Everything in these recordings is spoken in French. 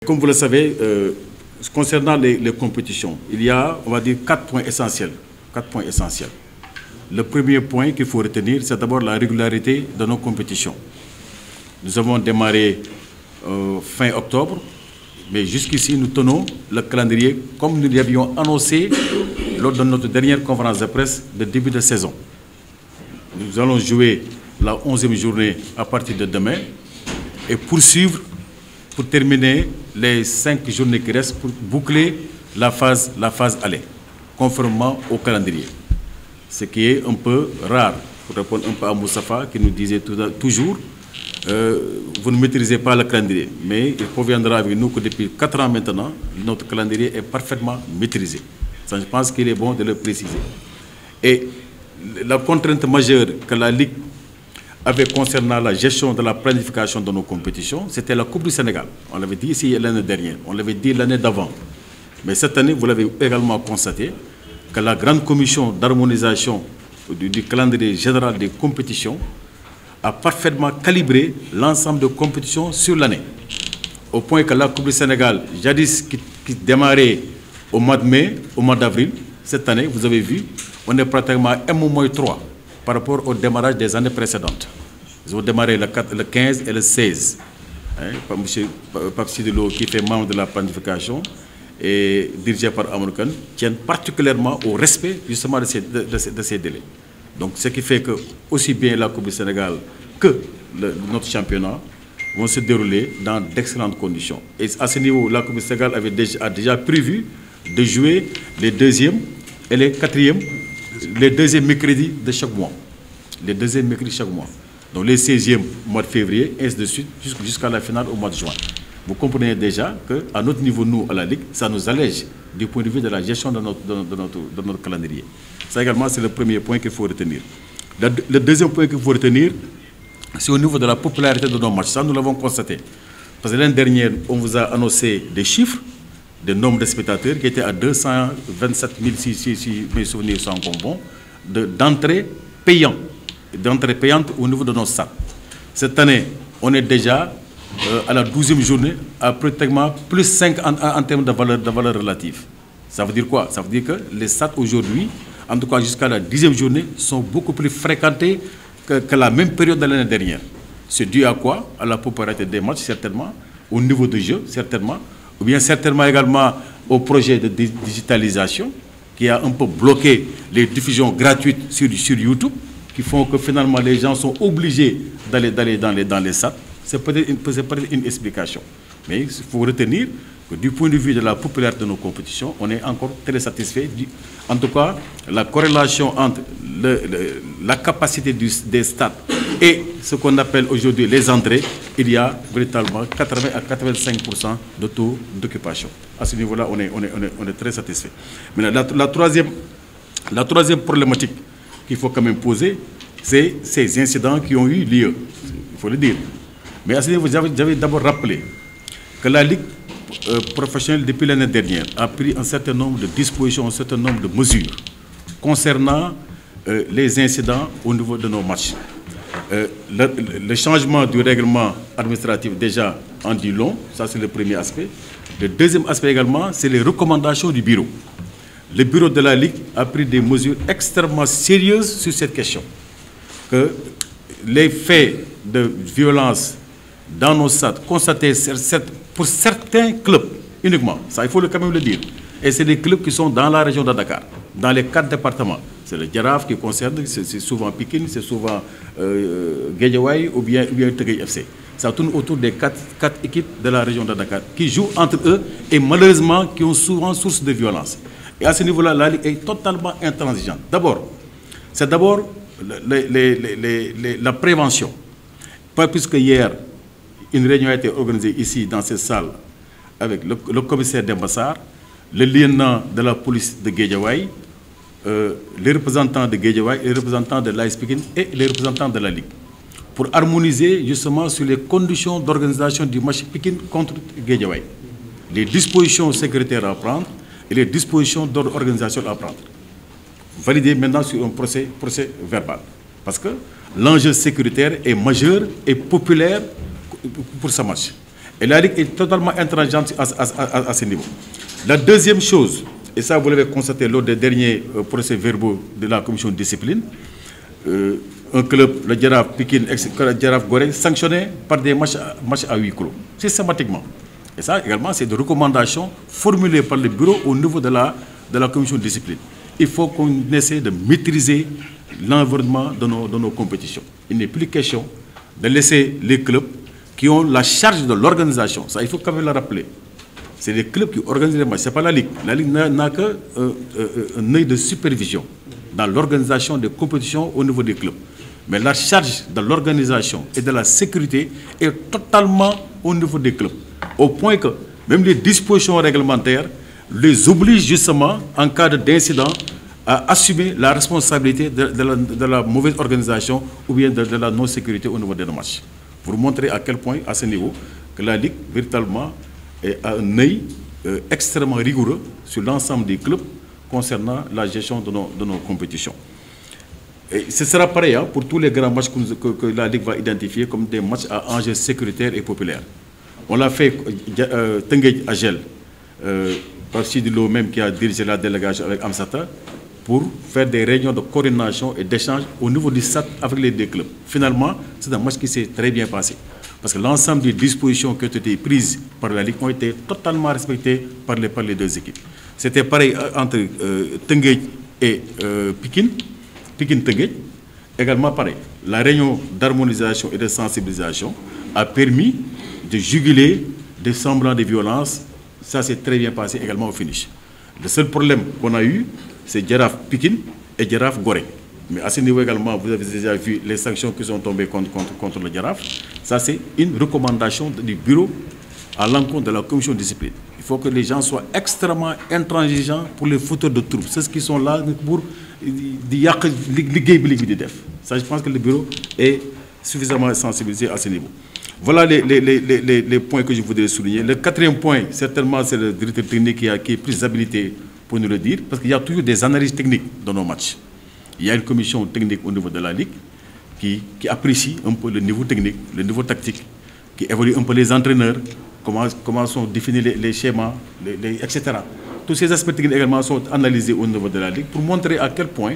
comme vous le savez, concernant les compétitions, il y a, on va dire, 4 points essentiels. 4 points essentiels. Le premier point qu'il faut retenir, c'est d'abord la régularité de nos compétitions. Nous avons démarré fin octobre, mais jusqu'ici, nous tenons le calendrier comme nous l'avions annoncé lors de notre dernière conférence de presse de début de saison. Nous allons jouer la 11e journée à partir de demain et poursuivre pour terminer les 5 journées qui restent pour boucler la phase aller, conformément au calendrier. Ce qui est un peu rare, pour répondre un peu à Moustapha qui nous disait toujours vous ne maîtrisez pas le calendrier. Mais il conviendra avec nous que depuis 4 ans maintenant, notre calendrier est parfaitement maîtrisé. Ça, je pense qu'il est bon de le préciser. Et la contrainte majeure que la Ligue avait concernant la gestion de la planification de nos compétitions, c'était la Coupe du Sénégal. On l'avait dit ici l'année dernière, on l'avait dit l'année d'avant. Mais cette année, vous l'avez également constaté, que la grande commission d'harmonisation du calendrier général des compétitions a parfaitement calibré l'ensemble de compétitions sur l'année. Au point que la Coupe du Sénégal, jadis qui démarrait au mois de mai, au mois d'avril, cette année, vous avez vu, on est pratiquement à M-3 par rapport au démarrage des années précédentes. Ils ont démarré le 15 et le 16. M. Pape Sidilo, qui fait membre de la planification et dirigé par Amadou Kane, tiennent particulièrement au respect justement de ces délais. Donc ce qui fait que aussi bien la Coupe du Sénégal que notre championnat vont se dérouler dans d'excellentes conditions. Et à ce niveau, la Coupe du Sénégal a déjà prévu de jouer les 2e et les 4e, les 2e mercredis de chaque mois. Les 2e mercredis de chaque mois. Donc les 16e mois de février, et ainsi de suite, jusqu'à la finale au mois de juin. Vous comprenez déjà qu'à notre niveau, nous, à la Ligue, ça nous allège du point de vue de la gestion de notre calendrier. Ça également, c'est le premier point qu'il faut retenir. Le deuxième point qu'il faut retenir, c'est au niveau de la popularité de nos matchs. Ça, nous l'avons constaté. Parce que l'année dernière, on vous a annoncé des chiffres, des nombres de spectateurs qui étaient à 227 000, si mes souvenirs sont encore bons, d'entrées payantes au niveau de nos stades. Cette année, on est déjà à la 12e journée, à pratiquement plus 5 en termes de valeur relative. Ça veut dire quoi? Ça veut dire que les stades aujourd'hui, en tout cas jusqu'à la 10e journée, sont beaucoup plus fréquentés que la même période de l'année dernière. C'est dû à quoi? À la popularité des matchs, certainement, au niveau de jeu, certainement, ou bien certainement également au projet de digitalisation qui a un peu bloqué les diffusions gratuites sur YouTube, qui font que finalement les gens sont obligés d'aller dans les stades. C'est peut-être une explication. Mais il faut retenir que du point de vue de la popularité de nos compétitions, on est encore très satisfait. En tout cas, la corrélation entre la capacité des stades et ce qu'on appelle aujourd'hui les entrées, il y a véritablement 80 à 85% de taux d'occupation. À ce niveau-là, on est très satisfait. Maintenant, la troisième problématique qu'il faut quand même poser, c'est ces incidents qui ont eu lieu. Il faut le dire. Mais à ce niveau, j'avais d'abord rappelé que la Ligue professionnelle, depuis l'année dernière, a pris un certain nombre de dispositions, un certain nombre de mesures concernant les incidents au niveau de nos matchs. Le changement du règlement administratif déjà en dit long, ça c'est le premier aspect. Le deuxième aspect également, c'est les recommandations du bureau. Le bureau de la Ligue a pris des mesures extrêmement sérieuses sur cette question. Que les faits de violence dans nos stades constatés pour certains clubs uniquement, ça il faut quand même le dire, et c'est des clubs qui sont dans la région de Dakar, dans les 4 départements. C'est le Jaraaf qui concerne, c'est souvent Pikine, c'est souvent Guédiawaye ou bien Teguy FC. Ça tourne autour des 4 équipes de la région de Dakar qui jouent entre eux et malheureusement qui ont souvent source de violence. Et à ce niveau-là, la Ligue est totalement intransigeante. D'abord, c'est d'abord la prévention. Pas plus que hier, une réunion a été organisée ici dans cette salle avec le commissaire d'Embassar, le lieutenant de la police de Guédiawaye, les représentants de Guédiawaye, les représentants de l'AS Pikine et les représentants de la Ligue, pour harmoniser justement sur les conditions d'organisation du match Pikine contre Guédiawaye, les dispositions sécuritaires à prendre et les dispositions d'organisation à prendre. Validé maintenant sur un procès verbal. Parce que l'enjeu sécuritaire est majeur et populaire pour ce match. Et la Ligue est totalement intransigeante à ce niveau. La deuxième chose, et ça vous l'avez constaté lors des derniers procès-verbaux de la commission de discipline, un club, le Jaraaf Pikine, le Jaraaf Gorée, sanctionné par des matchs à huis clos, systématiquement. Et ça également, c'est des recommandations formulées par le bureau au niveau de la commission de discipline. Il faut qu'on essaie de maîtriser l'environnement de nos compétitions. Il n'est plus question de laisser les clubs qui ont la charge de l'organisation. Ça, il faut quand même le rappeler. C'est les clubs qui organisent les matchs, ce n'est pas la Ligue. La Ligue n'a qu'un œil de supervision dans l'organisation des compétitions au niveau des clubs. Mais la charge de l'organisation et de la sécurité est totalement au niveau des clubs. Au point que même les dispositions réglementaires les obligent justement, en cas d'incident, à assumer la responsabilité de la mauvaise organisation ou bien de la non-sécurité au niveau des matchs. Pour montrer à quel point, à ce niveau, que la Ligue, véritablement, a un œil extrêmement rigoureux sur l'ensemble des clubs concernant la gestion de nos compétitions. Et ce sera pareil pour tous les grands matchs que la Ligue va identifier comme des matchs à enjeux sécuritaires et populaires. On l'a fait Tenguej à Gel, par Sidi Lo même qui a dirigé la délégation avec Amsata, pour faire des réunions de coordination et d'échange au niveau du SAT avec les deux clubs. Finalement, c'est un match qui s'est très bien passé. Parce que l'ensemble des dispositions qui ont été prises par la Ligue ont été totalement respectées par les deux équipes. C'était pareil entre Tenguej et Pikine Tenguej. Également pareil. La réunion d'harmonisation et de sensibilisation a permis de juguler des semblants de violence. Ça s'est très bien passé également au finish. Le seul problème qu'on a eu, c'est Jaraaf Pikine et Jaraaf Gorée. Mais à ce niveau également, vous avez déjà vu les sanctions qui sont tombées contre le Jaraaf. Ça, c'est une recommandation du bureau à l'encontre de la commission de discipline. Il faut que les gens soient extrêmement intransigeants pour les fauteurs de troubles. C'est ce qui sont là pour ça, je pense que le bureau est suffisamment sensibilisé à ce niveau. Voilà les points que je voudrais souligner. Le quatrième point, certainement, c'est le directeur technique qui est plus habilité pour nous le dire, parce qu'il y a toujours des analyses techniques dans nos matchs. Il y a une commission technique au niveau de la Ligue qui apprécie un peu le niveau technique, le niveau tactique, qui évalue un peu les entraîneurs, comment sont définis les schémas, etc. Tous ces aspects techniques également sont analysés au niveau de la Ligue pour montrer à quel point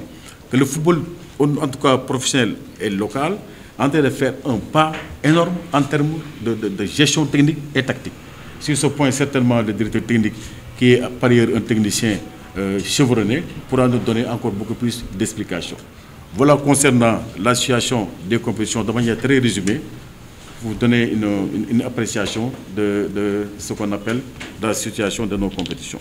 que le football, en tout cas professionnel et local, est en train de faire un pas énorme en termes de gestion technique et tactique. Sur ce point, certainement, le directeur technique, qui est par ailleurs un technicien chevronné, pourra nous donner encore beaucoup plus d'explications. Voilà concernant la situation des compétitions de manière très résumée, vous donner une appréciation de ce qu'on appelle la situation de nos compétitions.